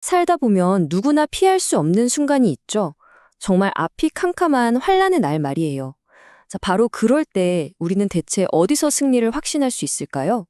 살다 보면 누구나 피할 수 없는 순간이 있죠. 정말 앞이 캄캄한 환란의 날 말이에요. 자, 바로 그럴 때 우리는 대체 어디서 승리를 확신할 수 있을까요?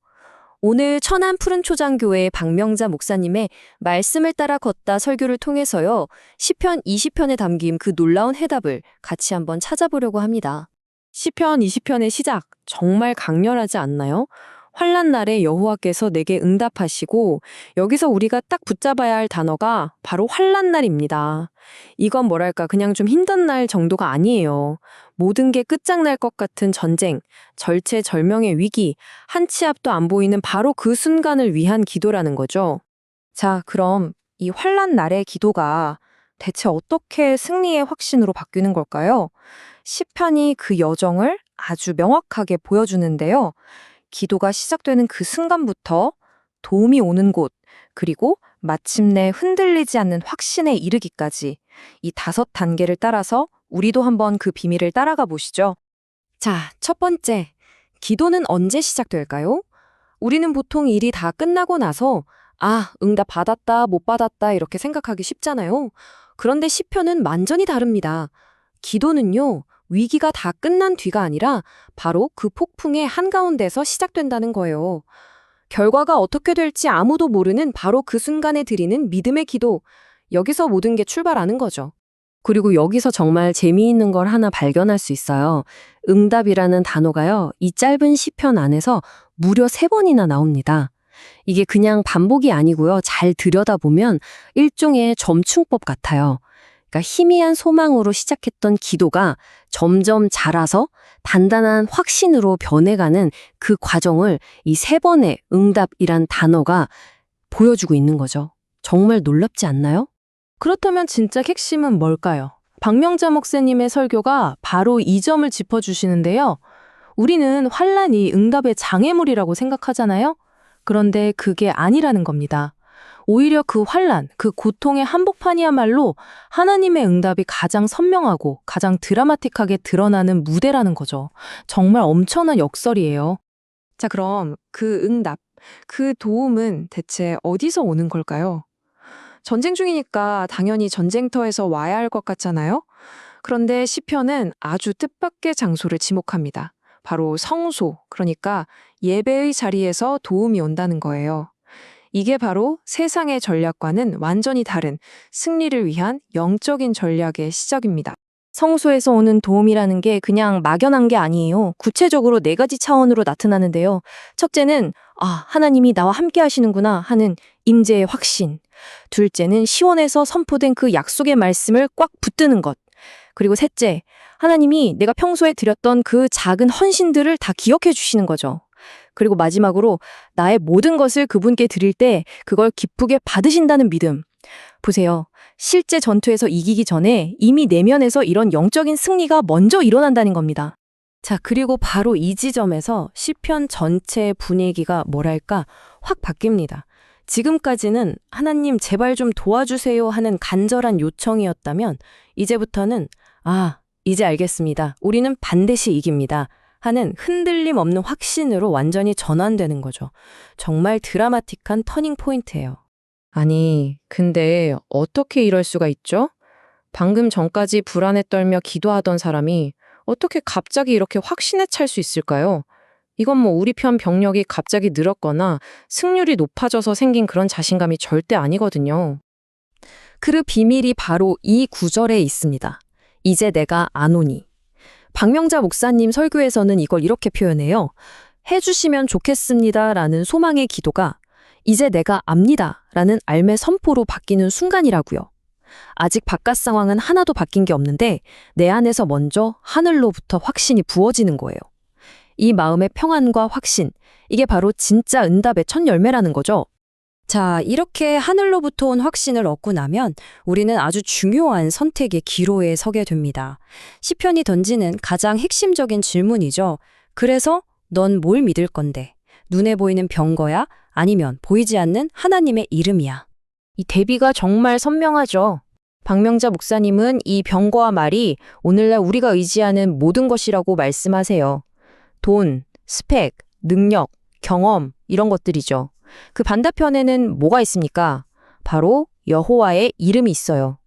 오늘 천안 푸른초장교회 박명자 목사님의 말씀을 따라 걷다 설교를 통해서요. 시편 20편에 담긴 그 놀라운 해답을 같이 한번 찾아보려고 합니다. 시편 20편의 시작, 정말 강렬하지 않나요? 환난 날에 여호와께서 내게 응답하시고, 여기서 우리가 딱 붙잡아야 할 단어가 바로 환난 날입니다. 이건 뭐랄까 그냥 좀 힘든 날 정도가 아니에요. 모든 게 끝장날 것 같은 전쟁, 절체절명의 위기, 한 치 앞도 안 보이는 바로 그 순간을 위한 기도라는 거죠. 자, 그럼 이 환난 날의 기도가 대체 어떻게 승리의 확신으로 바뀌는 걸까요? 시편이 그 여정을 아주 명확하게 보여주는데요. 기도가 시작되는 그 순간부터 도움이 오는 곳, 그리고 마침내 흔들리지 않는 확신에 이르기까지 이 5단계를 따라서 우리도 한번 그 비밀을 따라가 보시죠. 자, 첫 번째, 기도는 언제 시작될까요? 우리는 보통 일이 다 끝나고 나서 응답 받았다, 못 받았다 이렇게 생각하기 쉽잖아요. 그런데 시편은 완전히 다릅니다. 기도는요, 위기가 다 끝난 뒤가 아니라 바로 그 폭풍의 한가운데서 시작된다는 거예요. 결과가 어떻게 될지 아무도 모르는 바로 그 순간에 드리는 믿음의 기도, 여기서 모든 게 출발하는 거죠. 그리고 여기서 정말 재미있는 걸 하나 발견할 수 있어요. 응답이라는 단어가요, 이 짧은 시편 안에서 무려 3번이나 나옵니다. 이게 그냥 반복이 아니고요. 잘 들여다보면 일종의 점충법 같아요. 그러니까 희미한 소망으로 시작했던 기도가 점점 자라서 단단한 확신으로 변해가는 그 과정을 이 3번의 응답이란 단어가 보여주고 있는 거죠. 정말 놀랍지 않나요? 그렇다면 진짜 핵심은 뭘까요? 박명자 목사님의 설교가 바로 이 점을 짚어주시는데요. 우리는 환란이 응답의 장애물이라고 생각하잖아요. 그런데 그게 아니라는 겁니다. 오히려 그 환란, 그 고통의 한복판이야말로 하나님의 응답이 가장 선명하고 가장 드라마틱하게 드러나는 무대라는 거죠. 정말 엄청난 역설이에요. 자, 그럼 그 응답, 그 도움은 대체 어디서 오는 걸까요? 전쟁 중이니까 당연히 전쟁터에서 와야 할 것 같잖아요? 그런데 시편은 아주 뜻밖의 장소를 지목합니다. 바로 성소, 그러니까 예배의 자리에서 도움이 온다는 거예요. 이게 바로 세상의 전략과는 완전히 다른 승리를 위한 영적인 전략의 시작입니다. 성소에서 오는 도움이라는 게 그냥 막연한 게 아니에요. 구체적으로 4가지 차원으로 나타나는데요. 첫째는 하나님이 나와 함께 하시는구나 하는 임재의 확신. 둘째는 시온에서 선포된 그 약속의 말씀을 꽉 붙드는 것. 그리고 셋째, 하나님이 내가 평소에 드렸던 그 작은 헌신들을 다 기억해 주시는 거죠. 그리고 마지막으로 나의 모든 것을 그분께 드릴 때 그걸 기쁘게 받으신다는 믿음. 보세요. 실제 전투에서 이기기 전에 이미 내면에서 이런 영적인 승리가 먼저 일어난다는 겁니다. 자, 그리고 바로 이 지점에서 시편 전체의 분위기가 뭐랄까 확 바뀝니다. 지금까지는 하나님 제발 좀 도와주세요 하는 간절한 요청이었다면 이제부터는 이제 알겠습니다. 우리는 반드시 이깁니다. 하는 흔들림 없는 확신으로 완전히 전환되는 거죠. 정말 드라마틱한 터닝 포인트예요. 아니, 근데 어떻게 이럴 수가 있죠? 방금 전까지 불안에 떨며 기도하던 사람이 어떻게 갑자기 이렇게 확신에 찰 수 있을까요? 이건 우리 편 병력이 갑자기 늘었거나 승률이 높아져서 생긴 그런 자신감이 절대 아니거든요. 그 비밀이 바로 이 구절에 있습니다. 이제 내가 아노니. 박명자 목사님 설교에서는 이걸 이렇게 표현해요. 해주시면 좋겠습니다 라는 소망의 기도가 이제 내가 압니다 라는 알매 선포로 바뀌는 순간이라고요. 아직 바깥 상황은 하나도 바뀐 게 없는데 내 안에서 먼저 하늘로부터 확신이 부어지는 거예요. 이 마음의 평안과 확신, 이게 바로 진짜 응답의 첫 열매라는 거죠. 자, 이렇게 하늘로부터 온 확신을 얻고 나면 우리는 아주 중요한 선택의 기로에 서게 됩니다. 시편이 던지는 가장 핵심적인 질문이죠. 그래서 넌 뭘 믿을 건데? 눈에 보이는 병거야? 아니면 보이지 않는 하나님의 이름이야? 이 대비가 정말 선명하죠. 박명자 목사님은 이 병거와 말이 오늘날 우리가 의지하는 모든 것이라고 말씀하세요. 돈, 스펙, 능력, 경험 이런 것들이죠. 그 반대편에는 뭐가 있습니까? 바로 여호와의 이름이 있어요.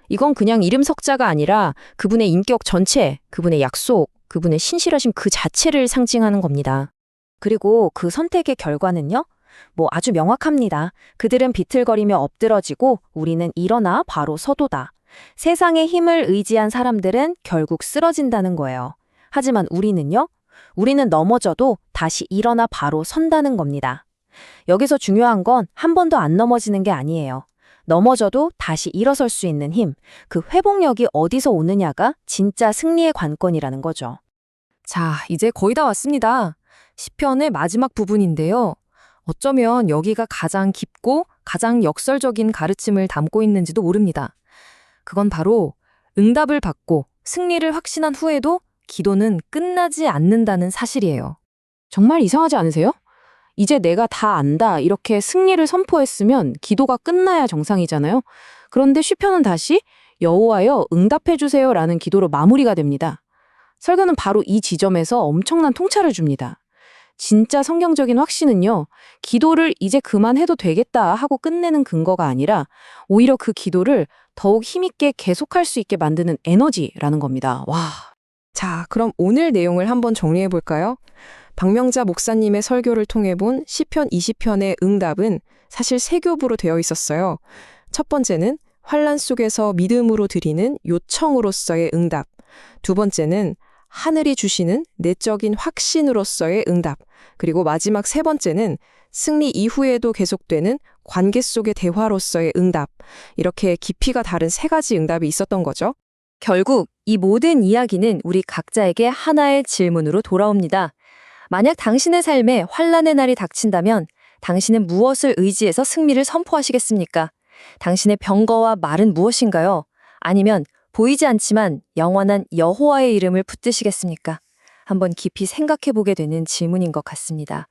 이건 그냥 이름 석자가 아니라 그분의 인격 전체, 그분의 약속, 그분의 신실하심 그 자체를 상징하는 겁니다. 그리고 그 선택의 결과는요? 아주 명확합니다. 그들은 비틀거리며 엎드러지고 우리는 일어나 바로 서도다. 세상의 힘을 의지한 사람들은 결국 쓰러진다는 거예요. 하지만 우리는요? 우리는 넘어져도 다시 일어나 바로 선다는 겁니다. 여기서 중요한 건 한 번도 안 넘어지는 게 아니에요. 넘어져도 다시 일어설 수 있는 힘, 그 회복력이 어디서 오느냐가 진짜 승리의 관건이라는 거죠. 자, 이제 거의 다 왔습니다. 시편의 마지막 부분인데요. 어쩌면 여기가 가장 깊고 가장 역설적인 가르침을 담고 있는지도 모릅니다. 그건 바로 응답을 받고 승리를 확신한 후에도 기도는 끝나지 않는다는 사실이에요. 정말 이상하지 않으세요? 이제 내가 다 안다 이렇게 승리를 선포했으면 기도가 끝나야 정상이잖아요. 그런데 시편은 다시 여호와여 응답해 주세요라는 기도로 마무리가 됩니다. 설교는 바로 이 지점에서 엄청난 통찰을 줍니다. 진짜 성경적인 확신은요, 기도를 이제 그만해도 되겠다 하고 끝내는 근거가 아니라 오히려 그 기도를 더욱 힘있게 계속할 수 있게 만드는 에너지라는 겁니다. 와. 자, 그럼 오늘 내용을 한번 정리해 볼까요? 박명자 목사님의 설교를 통해 본 시편 20편의 응답은 사실 세 교부로 되어 있었어요. 첫 번째는 환난 속에서 믿음으로 드리는 요청으로서의 응답. 두 번째는 하늘이 주시는 내적인 확신으로서의 응답. 그리고 마지막 세 번째는 승리 이후에도 계속되는 관계 속의 대화로서의 응답. 이렇게 깊이가 다른 세 가지 응답이 있었던 거죠. 결국 이 모든 이야기는 우리 각자에게 하나의 질문으로 돌아옵니다. 만약 당신의 삶에 환난의 날이 닥친다면 당신은 무엇을 의지해서 승리를 선포하시겠습니까? 당신의 병거와 말은 무엇인가요? 아니면 보이지 않지만 영원한 여호와의 이름을 붙드시겠습니까? 한번 깊이 생각해 보게 되는 질문인 것 같습니다.